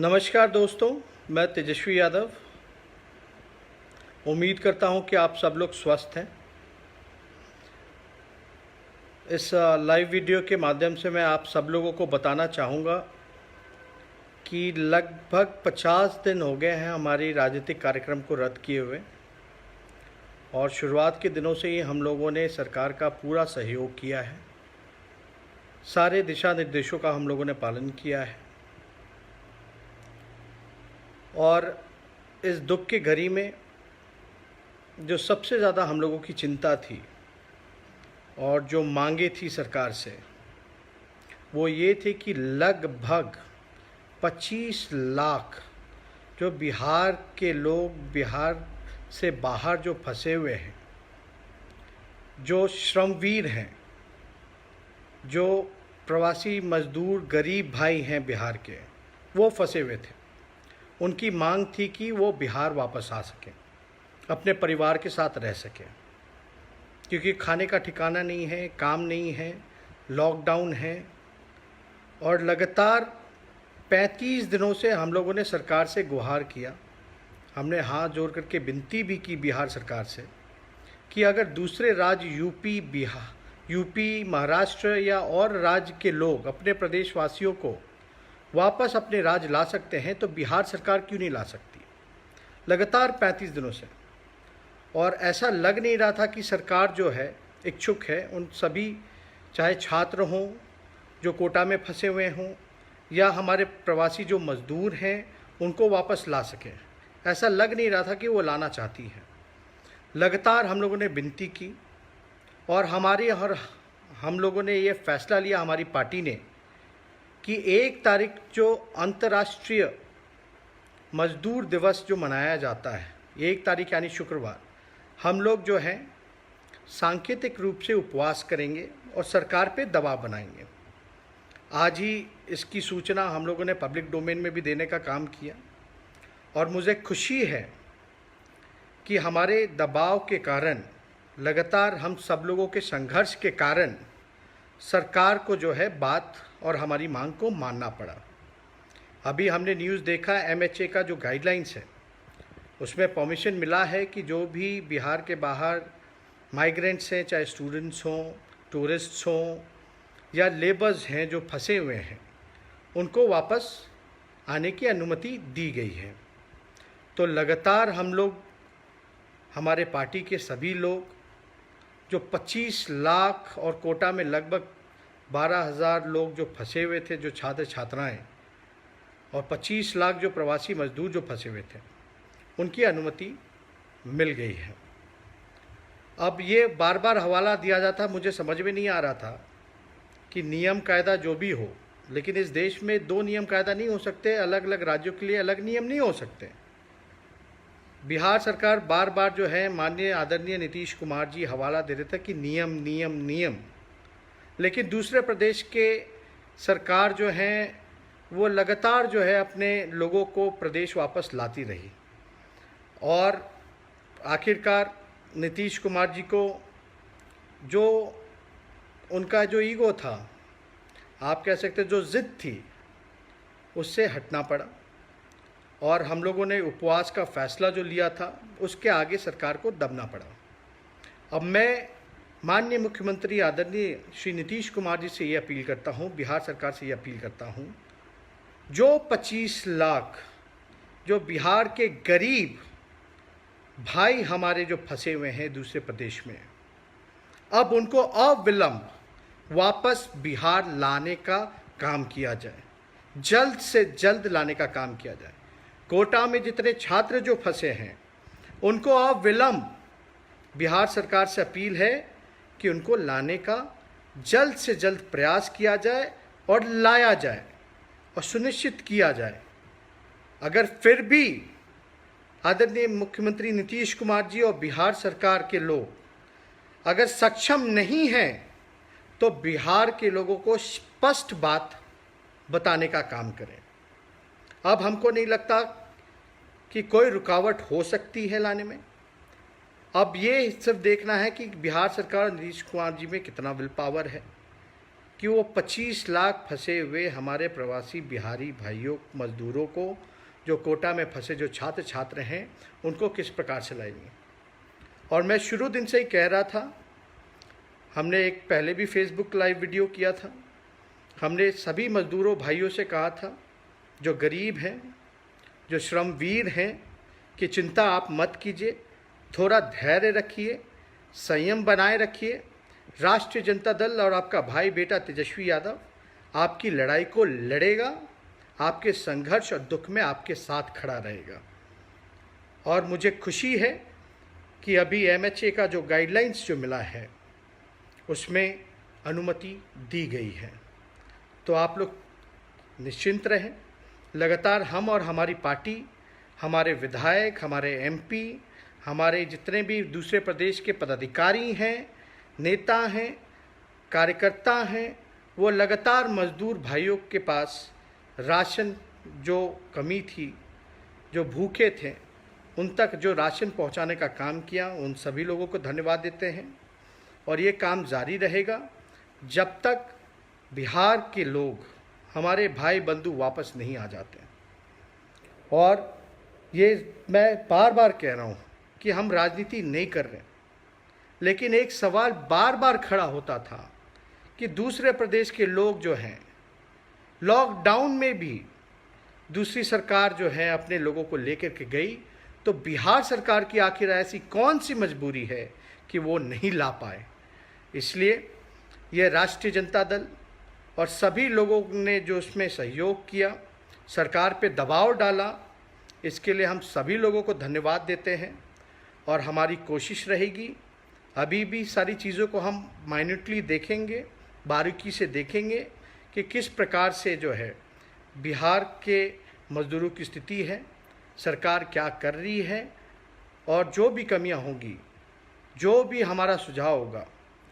नमस्कार दोस्तों, मैं तेजस्वी यादव। उम्मीद करता हूं कि आप सब लोग स्वस्थ हैं। इस लाइव वीडियो के माध्यम से मैं आप सब लोगों को बताना चाहूँगा कि लगभग 50 दिन हो गए हैं हमारी राजनीतिक कार्यक्रम को रद्द किए हुए, और शुरुआत के दिनों से ही हम लोगों ने सरकार का पूरा सहयोग किया है। सारे दिशा निर्देशों का हम लोगों ने पालन किया है, और इस दुख की घड़ी में जो सबसे ज़्यादा हम लोगों की चिंता थी और जो मांगे थी सरकार से, वो ये थी कि लगभग 25 लाख जो बिहार के लोग, बिहार से बाहर जो फंसे हुए हैं, जो श्रमवीर हैं, जो प्रवासी मजदूर गरीब भाई हैं बिहार के, वो फंसे हुए थे। उनकी मांग थी कि वो बिहार वापस आ सकें, अपने परिवार के साथ रह सकें, क्योंकि खाने का ठिकाना नहीं है, काम नहीं है, लॉकडाउन है। और लगातार 35 दिनों से हम लोगों ने सरकार से गुहार किया, हमने हाथ जोड़ करके विनती भी की बिहार सरकार से कि अगर दूसरे राज्य यूपी, महाराष्ट्र या और राज्य के लोग अपने प्रदेशवासियों को वापस अपने राज्य ला सकते हैं तो बिहार सरकार क्यों नहीं ला सकती। लगातार 35 दिनों से, और ऐसा लग नहीं रहा था कि सरकार जो है इच्छुक है उन सभी, चाहे छात्र हों जो कोटा में फंसे हुए हों या हमारे प्रवासी जो मज़दूर हैं, उनको वापस ला सकें। ऐसा लग नहीं रहा था कि वो लाना चाहती है। लगातार हम लोगों ने विनती की, और हम लोगों ने ये फ़ैसला लिया, हमारी पार्टी ने, कि 1 तारीख जो अंतर्राष्ट्रीय मज़दूर दिवस जो मनाया जाता है, 1 तारीख यानी शुक्रवार, हम लोग जो हैं सांकेतिक रूप से उपवास करेंगे और सरकार पे दबाव बनाएंगे। आज ही इसकी सूचना हम लोगों ने पब्लिक डोमेन में भी देने का काम किया, और मुझे खुशी है कि हमारे दबाव के कारण, लगातार हम सब लोगों के संघर्ष के कारण सरकार को जो है बात और हमारी मांग को मानना पड़ा। अभी हमने न्यूज़ देखा, MHA का जो गाइडलाइंस है उसमें परमिशन मिला है कि जो भी बिहार के बाहर माइग्रेंट्स हैं, चाहे स्टूडेंट्स हों, टूरिस्ट्स हों या लेबर्स हैं जो फंसे हुए हैं, उनको वापस आने की अनुमति दी गई है। तो लगातार हम लोग, हमारे पार्टी के सभी लोग, जो 25 लाख और कोटा में लगभग 12,000 लोग जो फंसे हुए थे, जो छात्र छात्राएं, और 25 लाख जो प्रवासी मजदूर जो फंसे हुए थे, उनकी अनुमति मिल गई है। अब ये बार बार हवाला दिया जाता, मुझे समझ में नहीं आ रहा था कि नियम कायदा जो भी हो, लेकिन इस देश में 2 नियम कायदा नहीं हो सकते, अलग अलग राज्यों के लिए अलग नियम नहीं हो सकते। बिहार सरकार बार बार जो है माननीय आदरणीय नीतीश कुमार जी हवाला दे रहे थे कि नियम नियम नियम, लेकिन दूसरे प्रदेश के सरकार जो हैं वो लगातार जो है अपने लोगों को प्रदेश वापस लाती रही, और आखिरकार नीतीश कुमार जी को जो उनका जो ईगो था, आप कह सकते जो जिद थी, उससे हटना पड़ा, और हम लोगों ने उपवास का फैसला जो लिया था उसके आगे सरकार को दबना पड़ा। अब मैं माननीय मुख्यमंत्री आदरणीय श्री नीतीश कुमार जी से ये अपील करता हूँ, बिहार सरकार से ये अपील करता हूँ, जो 25 लाख जो बिहार के गरीब भाई हमारे जो फंसे हुए हैं दूसरे प्रदेश में, अब उनको अविलंब वापस बिहार लाने का काम किया जाए, जल्द से जल्द लाने का काम किया जाए। कोटा में जितने छात्र जो फंसे हैं उनको अविलंब बिहार सरकार से अपील है कि उनको लाने का जल्द से जल्द प्रयास किया जाए और लाया जाए और सुनिश्चित किया जाए। अगर फिर भी आदरणीय मुख्यमंत्री नीतीश कुमार जी और बिहार सरकार के लोग अगर सक्षम नहीं हैं तो बिहार के लोगों को स्पष्ट बात बताने का काम करें। अब हमको नहीं लगता कि कोई रुकावट हो सकती है लाने में। अब ये सिर्फ देखना है कि बिहार सरकार नीतीश कुमार जी में कितना विल पावर है, कि वो 25 लाख फंसे हुए हमारे प्रवासी बिहारी भाइयों मजदूरों को, जो कोटा में फंसे जो छात्र छात्र हैं, उनको किस प्रकार से लाएंगे। और मैं शुरू दिन से ही कह रहा था, हमने एक पहले भी फेसबुक लाइव वीडियो किया था, हमने सभी मजदूरों भाइयों से कहा था जो गरीब हैं, जो श्रमवीर हैं, कि चिंता आप मत कीजिए, थोड़ा धैर्य रखिए, संयम बनाए रखिए। राष्ट्रीय जनता दल और आपका भाई बेटा तेजस्वी यादव आपकी लड़ाई को लड़ेगा, आपके संघर्ष और दुख में आपके साथ खड़ा रहेगा। और मुझे खुशी है कि अभी MHA का जो गाइडलाइंस जो मिला है उसमें अनुमति दी गई है। तो आप लोग निश्चिंत रहें। लगातार हम और हमारी पार्टी, हमारे विधायक, हमारे MP, हमारे जितने भी दूसरे प्रदेश के पदाधिकारी हैं, नेता हैं, कार्यकर्ता हैं, वो लगातार मजदूर भाइयों के पास राशन जो कमी थी, जो भूखे थे, उन तक जो राशन पहुंचाने का काम किया, उन सभी लोगों को धन्यवाद देते हैं। और ये काम जारी रहेगा जब तक बिहार के लोग, हमारे भाई बंधु वापस नहीं आ जाते। और ये मैं बार बार कह रहा हूँ कि हम राजनीति नहीं कर रहे, लेकिन एक सवाल बार बार खड़ा होता था कि दूसरे प्रदेश के लोग जो हैं, लॉकडाउन में भी दूसरी सरकार जो है अपने लोगों को लेकर के गई, तो बिहार सरकार की आखिर ऐसी कौन सी मजबूरी है कि वो नहीं ला पाए। इसलिए यह राष्ट्रीय जनता दल और सभी लोगों ने जो उसमें सहयोग किया, सरकार पे दबाव डाला, इसके लिए हम सभी लोगों को धन्यवाद देते हैं। और हमारी कोशिश रहेगी, अभी भी सारी चीज़ों को हम माइन्यूटली देखेंगे, बारीकी से देखेंगे कि किस प्रकार से जो है बिहार के मज़दूरों की स्थिति है, सरकार क्या कर रही है, और जो भी कमियां होंगी, जो भी हमारा सुझाव होगा,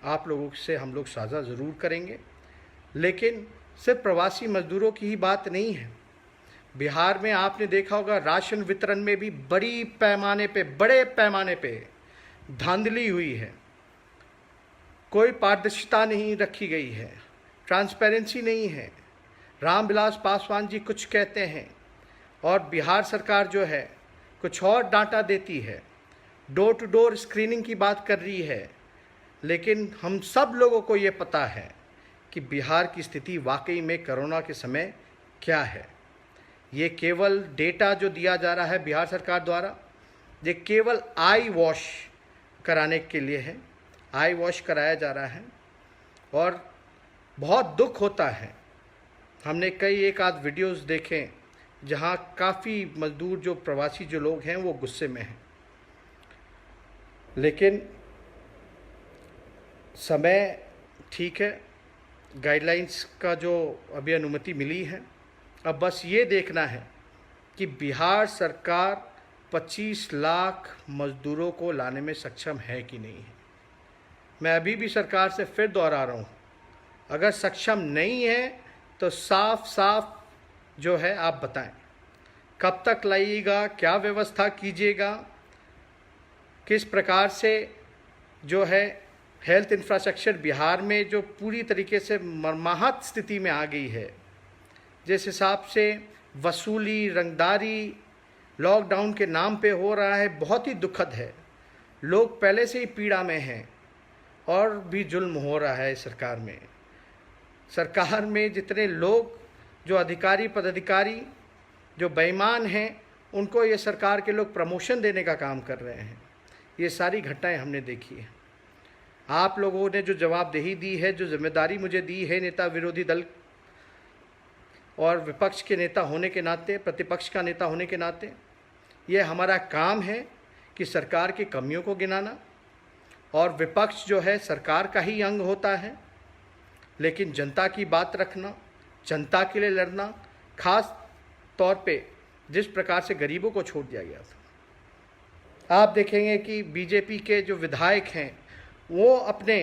आप लोगों से हम लोग साझा ज़रूर करेंगे। लेकिन सिर्फ प्रवासी मज़दूरों की ही बात नहीं है। बिहार में आपने देखा होगा राशन वितरण में भी बड़े पैमाने पे धांधली हुई है। कोई पारदर्शिता नहीं रखी गई है, ट्रांसपेरेंसी नहीं है। रामविलास पासवान जी कुछ कहते हैं और बिहार सरकार जो है कुछ और डाटा देती है, डोर टू डोर स्क्रीनिंग की बात कर रही है। लेकिन हम सब लोगों को ये पता है कि बिहार की स्थिति वाकई में कोरोना के समय क्या है। ये केवल डेटा जो दिया जा रहा है बिहार सरकार द्वारा, ये केवल आई वॉश कराने के लिए है। आई वॉश कराया जा रहा है और बहुत दुख होता है। हमने कई एक आध वीडियोस देखे जहां काफ़ी मजदूर जो प्रवासी जो लोग हैं वो गुस्से में हैं। लेकिन समय ठीक है, गाइडलाइंस का जो अभी अनुमति मिली है, अब बस ये देखना है कि बिहार सरकार 25 लाख मजदूरों को लाने में सक्षम है कि नहीं है। मैं अभी भी सरकार से फिर दोहरा रहा हूँ, अगर सक्षम नहीं है तो साफ साफ जो है आप बताएं, कब तक लाइएगा, क्या व्यवस्था कीजिएगा, किस प्रकार से जो है हेल्थ इंफ्रास्ट्रक्चर बिहार में जो पूरी तरीके से मर्माहत स्थिति में आ गई है, जिस हिसाब से वसूली, रंगदारी लॉकडाउन के नाम पे हो रहा है, बहुत ही दुखद है। लोग पहले से ही पीड़ा में हैं और भी जुल्म हो रहा है सरकार में। सरकार में जितने लोग जो अधिकारी पदाधिकारी जो बेईमान हैं, उनको ये सरकार के लोग प्रमोशन देने का काम कर रहे हैं। ये सारी घटनाएं हमने देखी है। आप लोगों ने जो जवाबदेही दी है, जो जिम्मेदारी मुझे दी है नेता विरोधी दल और विपक्ष के नेता होने के नाते, प्रतिपक्ष का नेता होने के नाते, ये हमारा काम है कि सरकार की कमियों को गिनाना। और विपक्ष जो है सरकार का ही अंग होता है, लेकिन जनता की बात रखना, जनता के लिए लड़ना, खास तौर पे जिस प्रकार से गरीबों को छोड़ दिया गया था। आप देखेंगे कि बीजेपी के जो विधायक हैं वो अपने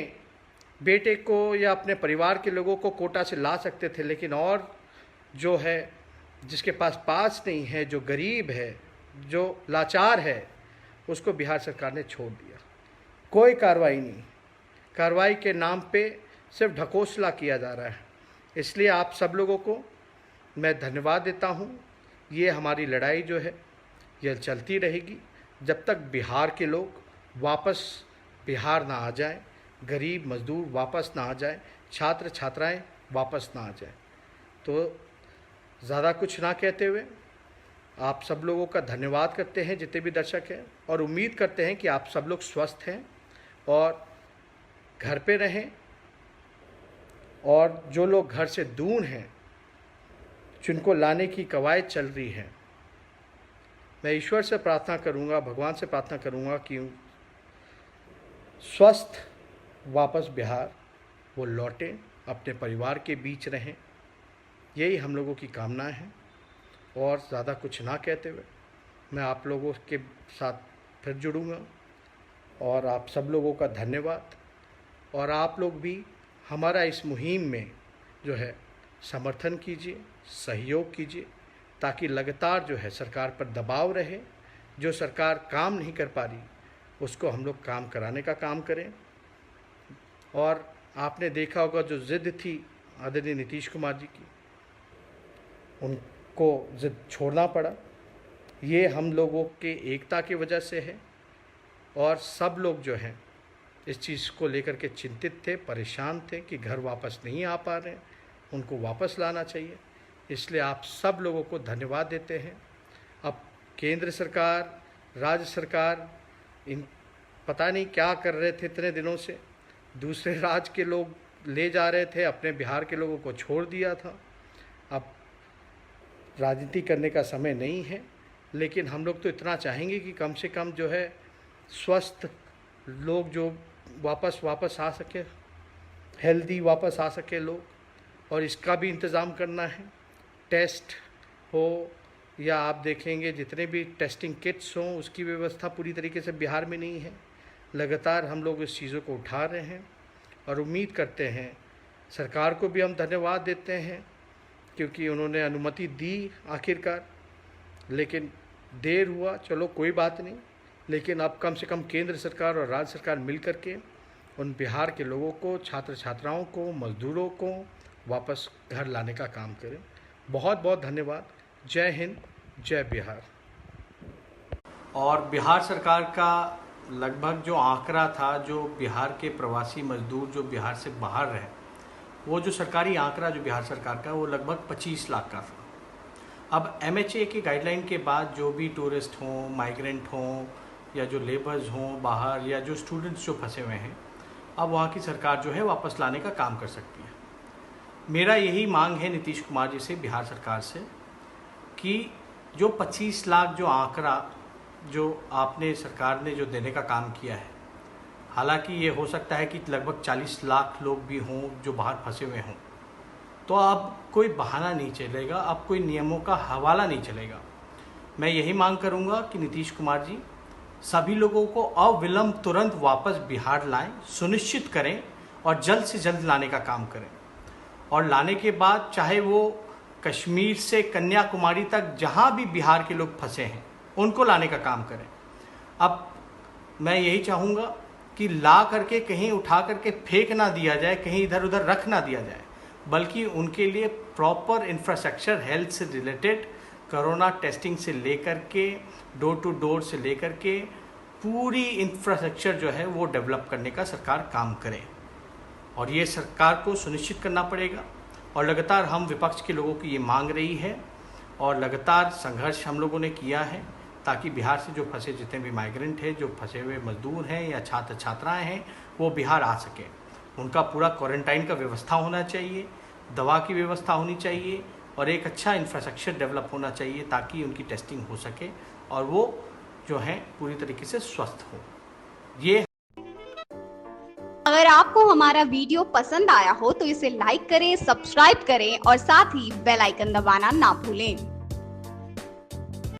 बेटे को या अपने परिवार के लोगों को कोटा से ला सकते थे, लेकिन और जो है जिसके पास नहीं है, जो गरीब है, जो लाचार है, उसको बिहार सरकार ने छोड़ दिया। कोई कार्रवाई नहीं। कार्रवाई के नाम पे सिर्फ ढकोसला किया जा रहा है। इसलिए आप सब लोगों को मैं धन्यवाद देता हूँ। ये हमारी लड़ाई जो है यह चलती रहेगी जब तक बिहार के लोग वापस बिहार ना आ जाएं, गरीब मजदूर वापस ना आ जाएं, छात्र छात्राएं वापस ना आ जाएं। तो ज़्यादा कुछ ना कहते हुए आप सब लोगों का धन्यवाद करते हैं जितने भी दर्शक हैं, और उम्मीद करते हैं कि आप सब लोग स्वस्थ हैं और घर पे रहें। और जो लोग घर से दूर हैं, जिनको लाने की कवायद चल रही है, मैं ईश्वर से प्रार्थना करूंगा, भगवान से प्रार्थना करूंगा कि स्वस्थ वापस बिहार वो लौटें, अपने परिवार के बीच रहें। यही हम लोगों की कामना है। और ज़्यादा कुछ ना कहते हुए मैं आप लोगों के साथ फिर जुड़ूंगा। और आप सब लोगों का धन्यवाद। और आप लोग भी हमारा इस मुहिम में जो है समर्थन कीजिए, सहयोग कीजिए, ताकि लगातार जो है सरकार पर दबाव रहे। जो सरकार काम नहीं कर पा रही उसको हम लोग काम कराने का काम करें। और आपने देखा होगा जो ज़िद थी आदरणीय नीतीश कुमार जी की, उनको ज़िद छोड़ना पड़ा। ये हम लोगों के एकता की वजह से है। और सब लोग जो हैं इस चीज़ को लेकर के चिंतित थे, परेशान थे कि घर वापस नहीं आ पा रहे हैं, उनको वापस लाना चाहिए। इसलिए आप सब लोगों को धन्यवाद देते हैं। अब केंद्र सरकार, राज्य सरकार इन पता नहीं क्या कर रहे थे इतने दिनों से, दूसरे राज्य के लोग ले जा रहे थे, अपने बिहार के लोगों को छोड़ दिया था। अब राजनीति करने का समय नहीं है, लेकिन हम लोग तो इतना चाहेंगे कि कम से कम जो है स्वस्थ लोग जो वापस आ सके, हेल्दी वापस आ सके लोग। और इसका भी इंतज़ाम करना है, टेस्ट हो या आप देखेंगे जितने भी टेस्टिंग किट्स हों, उसकी व्यवस्था पूरी तरीके से बिहार में नहीं है। लगातार हम लोग इस चीज़ों को उठा रहे हैं और उम्मीद करते हैं, सरकार को भी हम धन्यवाद देते हैं क्योंकि उन्होंने अनुमति दी आखिरकार, लेकिन देर हुआ, चलो कोई बात नहीं। लेकिन अब कम से कम केंद्र सरकार और राज्य सरकार मिल कर के उन बिहार के लोगों को, छात्र छात्राओं को, मज़दूरों को वापस घर लाने का काम करें। बहुत बहुत धन्यवाद। जय हिंद, जय बिहार। और बिहार सरकार का लगभग जो आंकड़ा था, जो बिहार के प्रवासी मजदूर जो बिहार से बाहर रहे, वो जो सरकारी आंकड़ा जो बिहार सरकार का, वो लगभग 25 लाख का था। अब MHA की गाइडलाइन के बाद जो भी टूरिस्ट हों, माइग्रेंट हों, या जो लेबर्स हों बाहर, या जो स्टूडेंट्स जो फंसे हुए हैं, अब वहाँ की सरकार जो है वापस लाने का काम कर सकती है। मेरा यही मांग है नीतीश कुमार जी से, बिहार सरकार से, कि जो 25 लाख जो आंकड़ा जो आपने सरकार ने जो देने का काम किया है, हालांकि ये हो सकता है कि लगभग 40 लाख लोग भी हों जो बाहर फंसे हुए हों, तो अब कोई बहाना नहीं चलेगा, अब कोई नियमों का हवाला नहीं चलेगा। मैं यही मांग करूंगा कि नीतीश कुमार जी सभी लोगों को अविलंब तुरंत वापस बिहार लाएं, सुनिश्चित करें और जल्द से जल्द लाने का काम करें। और लाने के बाद चाहे वो कश्मीर से कन्याकुमारी तक जहां भी बिहार के लोग फंसे हैं उनको लाने का काम करें। अब मैं यही चाहूँगा कि ला करके कहीं उठा करके फेंक ना दिया जाए, कहीं इधर उधर रख ना दिया जाए, बल्कि उनके लिए प्रॉपर इंफ्रास्ट्रक्चर, हेल्थ से रिलेटेड, कोरोना टेस्टिंग से लेकर के, डोर टू डोर से लेकर के पूरी इंफ्रास्ट्रक्चर जो है वो डेवलप करने का सरकार काम करे। और ये सरकार को सुनिश्चित करना पड़ेगा। और लगातार हम विपक्ष के लोगों की ये मांग रही है और लगातार संघर्ष हम लोगों ने किया है ताकि बिहार से जो फंसे जितने भी माइग्रेंट हैं, जो फंसे हुए मजदूर हैं या छात्र छात्राएं हैं, वो बिहार आ सके। उनका पूरा क्वारंटाइन का व्यवस्था होना चाहिए, दवा की व्यवस्था होनी चाहिए और एक अच्छा इंफ्रास्ट्रक्चर डेवलप होना चाहिए ताकि उनकी टेस्टिंग हो सके और वो जो है पूरी तरीके से स्वस्थ हो। ये अगर आपको हमारा वीडियो पसंद आया हो तो इसे लाइक करें, सब्सक्राइब करें और साथ ही बेल आइकन दबाना ना भूलें।